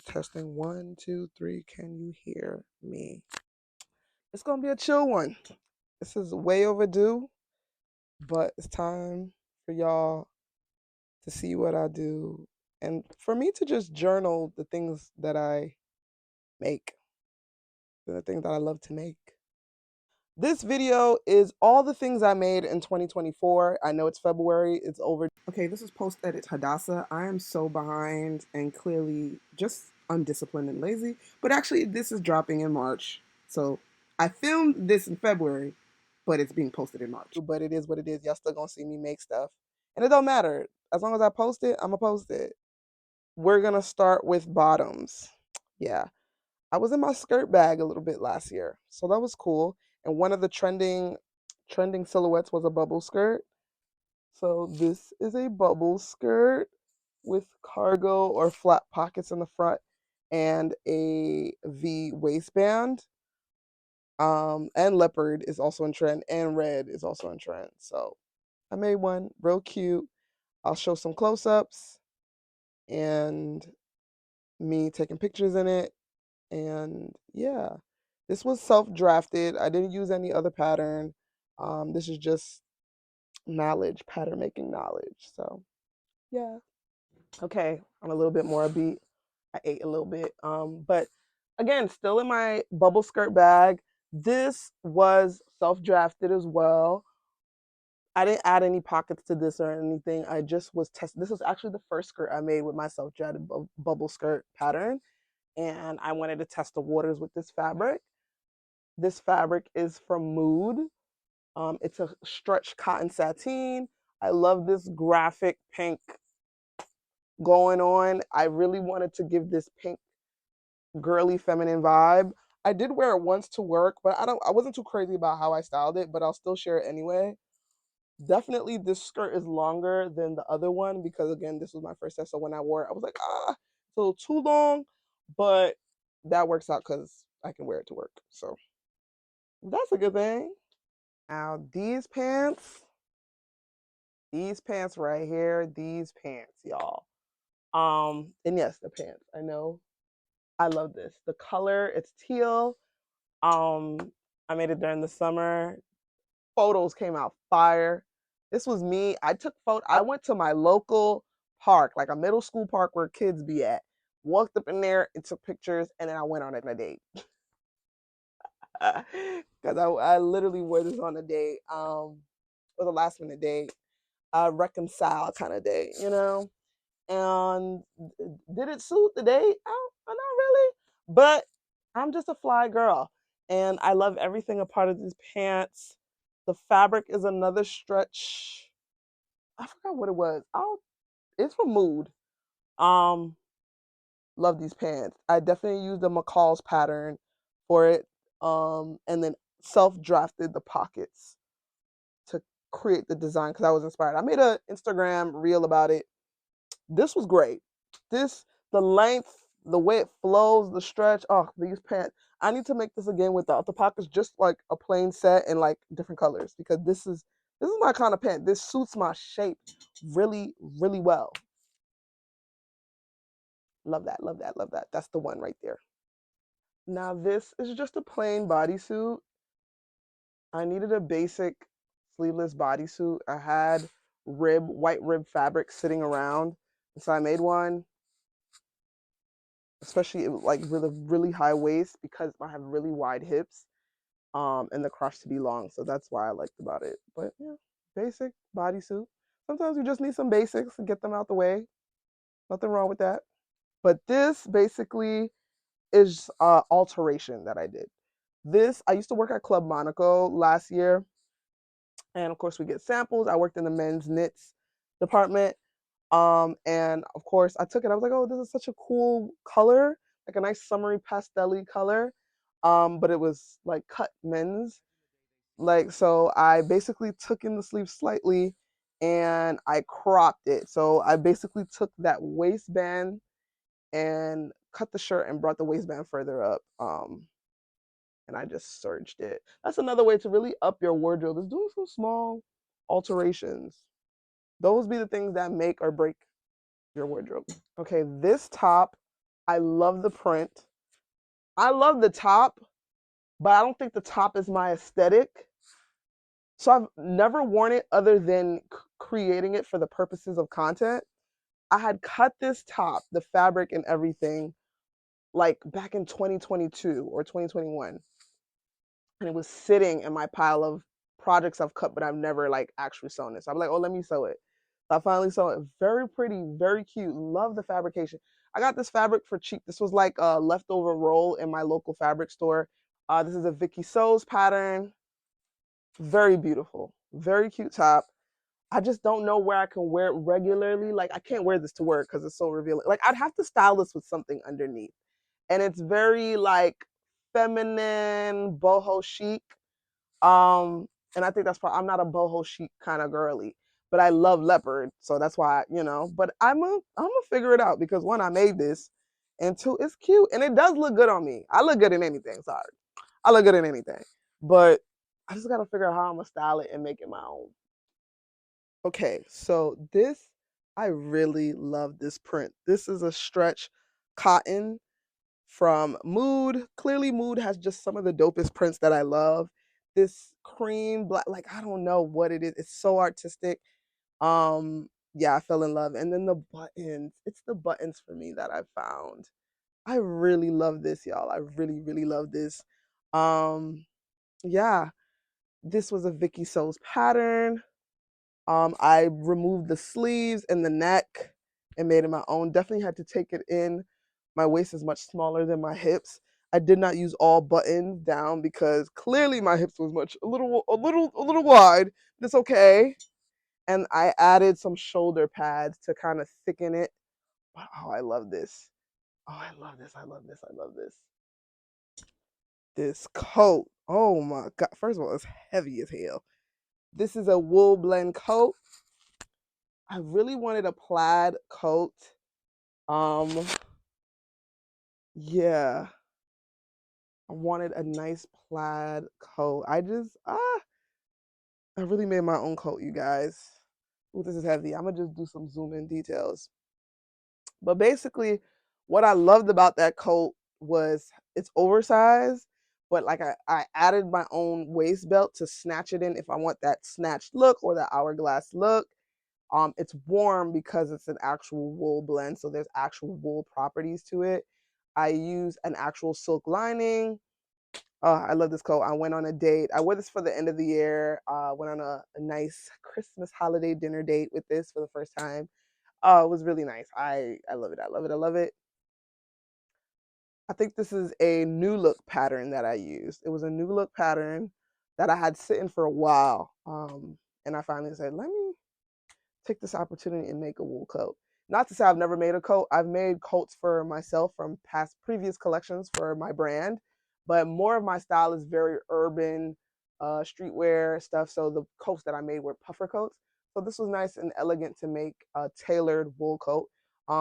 Testing 1, 2, 3. Can you hear me? It's gonna be a chill one. This is way overdue, but it's time for y'all to see what I do and for me to just journal the things that I make, the things that I love to make. This video is all the things I made in 2024. I know it's February, it's over. Okay, this is post edit Hadassah. I am so behind and clearly just undisciplined and lazy, but actually, this is dropping in March. So I filmed this in February, but it's being posted in March. But it is what it is. Y'all still gonna see me make stuff. And it don't matter. As long as I post it, I'm gonna post it. We're gonna start with bottoms. Yeah. I was in my skirt bag a little bit last year, so that was cool. And one of the trending silhouettes was a bubble skirt. So this is a bubble skirt with cargo or flat pockets in the front and a V waistband. And leopard is also in trend, and red is also in trend. So I made one real cute. I'll show some close-ups and me taking pictures in it. And yeah, this was self-drafted. I didn't use any other pattern. This is just knowledge, pattern making knowledge. So yeah. Okay, I'm a little bit more upbeat. I ate a little bit. But again, still in my bubble skirt bag. This was self-drafted as well. I didn't add any pockets to this or anything. I just was testing. This was actually the first skirt I made with my self-drafted bubble skirt pattern. And I wanted to test the waters with this fabric. This fabric is from Mood. It's a stretch cotton sateen. I love this graphic pink going on. I really wanted to give this pink girly feminine vibe. I did wear it once to work, but I wasn't too crazy about how I styled it, but I'll still share it anyway. Definitely this skirt is longer than the other one because again, this was my first test. So when I wore it, I was like, it's a little too long, but that works out because I can wear it to work. So that's a good thing. Now these pants right here, these pants, y'all. And yes, the pants. I know. I love this. The color, it's teal. Um, I made it during the summer. Photos came out fire. This was me. I took photo. I went to my local park, like a middle school park where kids be at. Walked up in there and took pictures, and then I went on a date. Because I literally wore this on a date. It was a last minute date, a reconcile kind of date, you know. And did it suit the date? Not really, but I'm just a fly girl, and I love everything a part of these pants. The fabric is another stretch. I forgot what it was. It's from Mood. Um, love these pants. I definitely used the McCall's pattern for it. And then self-drafted the pockets to create the design because I was inspired. I made an Instagram reel about it. This was great. The length, the way it flows, the stretch. Oh, these pants. I need to make this again without the pockets, just like a plain set and like different colors because this is my kind of pant. This suits my shape really, really well. Love that, love that, love that. That's the one right there. Now this is just a plain bodysuit. I needed a basic sleeveless bodysuit. I had white rib fabric sitting around. So I made one, especially like with a really high waist because I have really wide hips, and the crotch to be long. So that's why I liked about it. But yeah, basic bodysuit. Sometimes you just need some basics to get them out the way. Nothing wrong with that. But this basically is alteration that I did. This, I used to work at Club Monaco last year. And of course, we get samples. I worked in the men's knits department. And of course, I took it. I was like, oh, this is such a cool color, like a nice summery pastel-y color. But it was like cut men's. Like, so I basically took in the sleeve slightly and I cropped it. So I basically took that waistband and cut the shirt and brought the waistband further up. And I just serged it. That's another way to really up your wardrobe is doing some small alterations. Those be the things that make or break your wardrobe. Okay, this top I love the print. I love the top, but I don't think the top is my aesthetic. So I've never worn it other than creating it for the purposes of content. I had cut this top, the fabric and everything, like back in 2022 or 2021. And it was sitting in my pile of projects I've cut, but I've never like actually sewn it. So I'm like, oh, let me sew it. So I finally sew it. Very pretty, very cute. Love the fabrication. I got this fabric for cheap. This was like a leftover roll in my local fabric store. This is a Vicky Sews pattern. Very beautiful. Very cute top. I just don't know where I can wear it regularly. Like I can't wear this to work because it's so revealing. Like I'd have to style this with something underneath. And it's very like feminine, boho chic. Um, and I think that's probably I'm not a boho chic kind of girly, but I love leopard, so that's why But I'm gonna figure it out because one, I made this, and two, it's cute and it does look good on me. I look good in anything. Sorry, I look good in anything, but I just gotta figure out how I'm gonna style it and make it my own. Okay, so this I really love this print. This is a stretch cotton from Mood. Clearly, Mood has just some of the dopest prints that I love. This cream black, like I don't know what it is. It's so artistic. Yeah, I fell in love. And then the buttons. It's the buttons for me that I found. I really love this, y'all. I really, really love this. Um, yeah, this was a Vicky Sews pattern. I removed the sleeves and the neck and made it my own. Definitely had to take it in. My waist is much smaller than my hips. I did not use all buttons down because clearly my hips was a little wide. But it's okay. And I added some shoulder pads to kind of thicken it. Oh, I love this. Oh, I love this. I love this. I love this. This coat. Oh my god. First of all, it's heavy as hell. This is a wool blend coat. I really wanted a plaid coat. Um, yeah, I wanted a nice plaid coat. I really made my own coat, you guys. Ooh, this is heavy. I'm gonna just do some zoom in details. But basically, what I loved about that coat was it's oversized, but like I added my own waist belt to snatch it in if I want that snatched look or that hourglass look. It's warm because it's an actual wool blend, so there's actual wool properties to it. I use an actual silk lining. Oh, I love this coat. I went on a date. I wore this for the end of the year. Went on a nice Christmas holiday dinner date with this for the first time. Oh, it was really nice. I love it. I love it. I love it. I think this is a new look pattern that I used. It was a new look pattern that I had sitting for a while. And I finally said, let me take this opportunity and make a wool coat. Not to say I've never made a coat. I've made coats for myself from previous collections for my brand, but more of my style is very urban, streetwear stuff. So the coats that I made were puffer coats. So this was nice and elegant to make a tailored wool coat,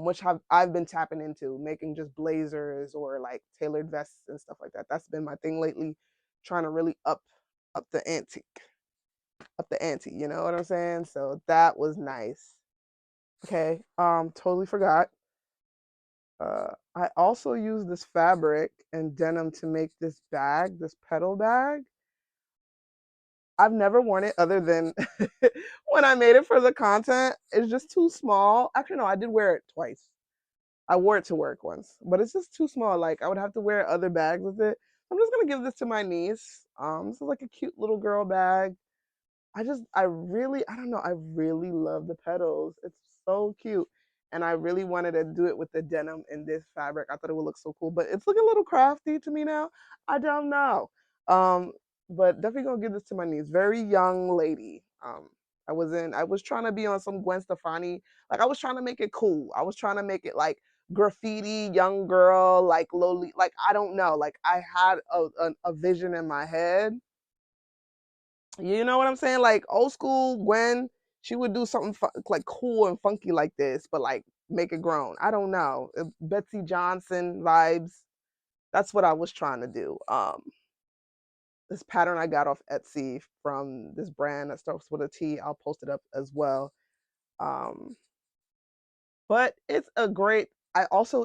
which I've been tapping into, making just blazers or like tailored vests and stuff like that. That's been my thing lately, trying to really up the ante you know what I'm saying? So that was nice. Okay, totally forgot. I also used this fabric and denim to make this bag, this pedal bag. I've never worn it other than when I made it for the content. It's just too small. Actually, no, I did wear it twice. I wore it to work once, but it's just too small. Like I would have to wear other bags with it. I'm just gonna give this to my niece. This is like a cute little girl bag. I don't know, I really love the petals. It's so cute. And I really wanted to do it with the denim in this fabric. I thought it would look so cool, but it's looking a little crafty to me now. I don't know. Um, but definitely gonna give this to my niece. Very young lady. I was trying to be on some Gwen Stefani. Like I was trying to make it cool. I was trying to make it like graffiti, young girl, like lowly, like I don't know. Like I had a vision in my head, you know what I'm saying? Like old school Gwen, she would do something like cool and funky like this, but like make it grown. I don't know. Betsy Johnson vibes. That's what I was trying to do. This pattern I got off Etsy from this brand that starts with a T. I'll post it up as well. Um, but it's a great. I also,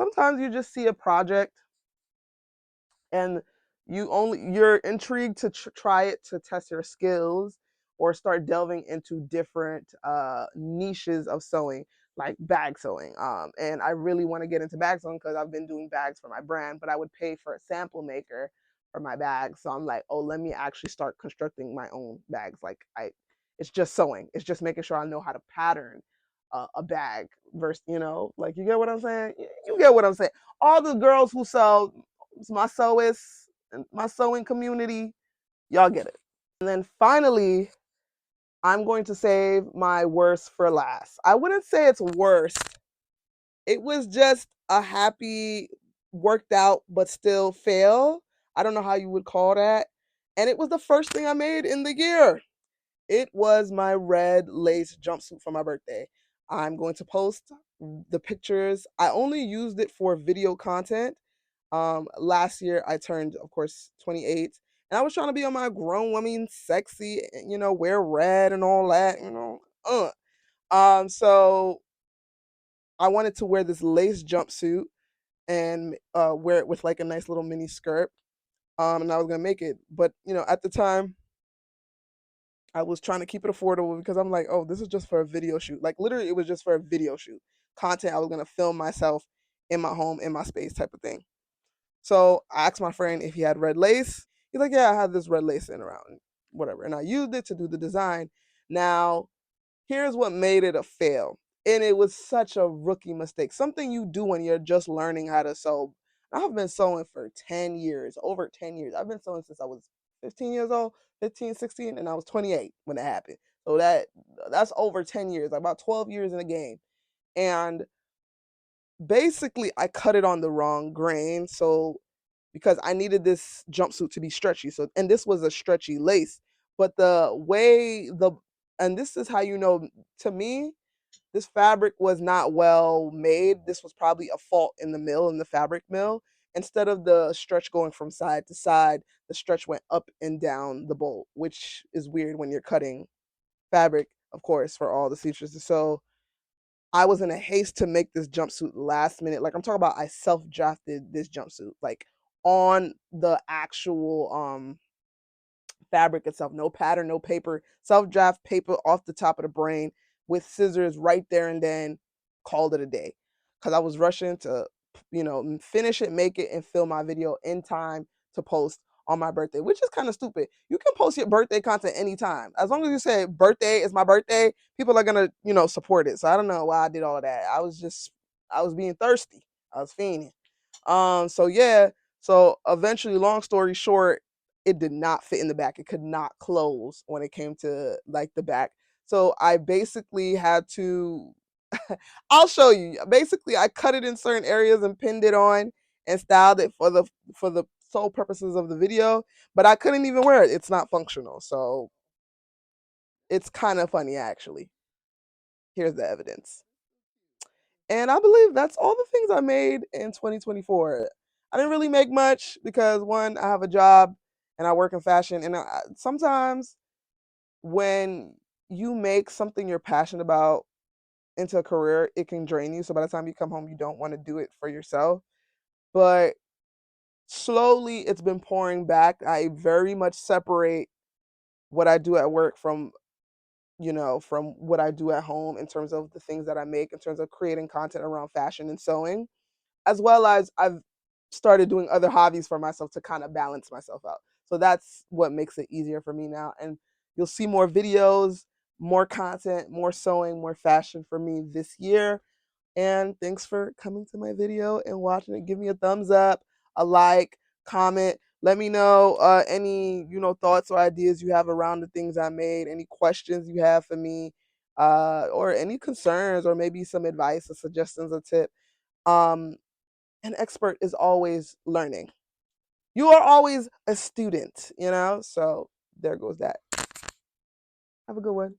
sometimes you just see a project and you're intrigued to try it to test your skills or start delving into different niches of sewing, like bag sewing. And I really want to get into bag sewing because I've been doing bags for my brand, but I would pay for a sample maker for my bags. So I'm like, oh, let me actually start constructing my own bags. It's just sewing. It's just making sure I know how to pattern a bag versus, like, you get what I'm saying? You get what I'm saying? All the girls who sell, my sewists and my sewing community, y'all get it. And then finally, I'm going to save my worst for last. I wouldn't say it's worst. It was just a happy, worked out, but still fail. I don't know how you would call that. And it was the first thing I made in the year. It was my red lace jumpsuit for my birthday. I'm going to post the pictures. I only used it for video content. Last year I turned, of course, 28, and I was trying to be on my grown woman sexy, wear red and all that. So I wanted to wear this lace jumpsuit and wear it with like a nice little mini skirt. And I was gonna make it, but at the time I was trying to keep it affordable because I'm like, oh, this is just for a video shoot. Like literally, it was just for a video shoot content. I was gonna film myself in my home, in my space, type of thing. So I asked my friend if he had red lace. He's like, yeah, I have this red lace in around, whatever. And I used it to do the design. Now, here's what made it a fail. And it was such a rookie mistake. Something you do when you're just learning how to sew. I've been sewing for 10 years, over 10 years. I've been sewing since I was 15 years old, 15, 16, and I was 28 when it happened. So that's over 10 years, about 12 years in the game. And basically I cut it on the wrong grain. So because I needed this jumpsuit to be stretchy. So and this was a stretchy lace. But the way the and this is how to me, this fabric was not well made. This was probably a fault in the mill, in the fabric mill. Instead of the stretch going from side to side, the stretch went up and down the bolt, which is weird when you're cutting fabric, of course, for all the seamstresses. So I was in a haste to make this jumpsuit last minute. Like I'm talking about, I self-drafted this jumpsuit, like on the actual fabric itself. No pattern, no paper. Self-draft paper off the top of the brain with scissors right there and then called it a day. Because I was rushing to, finish it, make it, and film my video in time to post on my birthday, which is kind of stupid. You can post your birthday content anytime. As long as you say birthday is my birthday, people are gonna, support it. So I don't know why I did all of that. I was being thirsty. I was fiending. So yeah. So eventually, long story short, it did not fit in the back. It could not close when it came to like the back. So I basically had to I'll show you. Basically, I cut it in certain areas and pinned it on and styled it for the sole purposes of the video, but I couldn't even wear it. It's not functional. So it's kind of funny actually. Here's the evidence. And I believe that's all the things I made in 2024. I didn't really make much because one, I have a job and I work in fashion, and sometimes when you make something you're passionate about into a career, it can drain you. So by the time you come home, you don't want to do it for yourself. But slowly, it's been pouring back. I very much separate what I do at work from what I do at home in terms of the things that I make, in terms of creating content around fashion and sewing, as well as I've started doing other hobbies for myself to kind of balance myself out. So that's what makes it easier for me now. And you'll see more videos, more content, more sewing, more fashion for me this year. And thanks for coming to my video and watching it. Give me a thumbs up, a like, comment. Let me know any thoughts or ideas you have around the things I made, any questions you have for me, or any concerns, or maybe some advice or suggestions or tip. Um, an expert is always learning. You are always a student, So there goes that. Have a good one.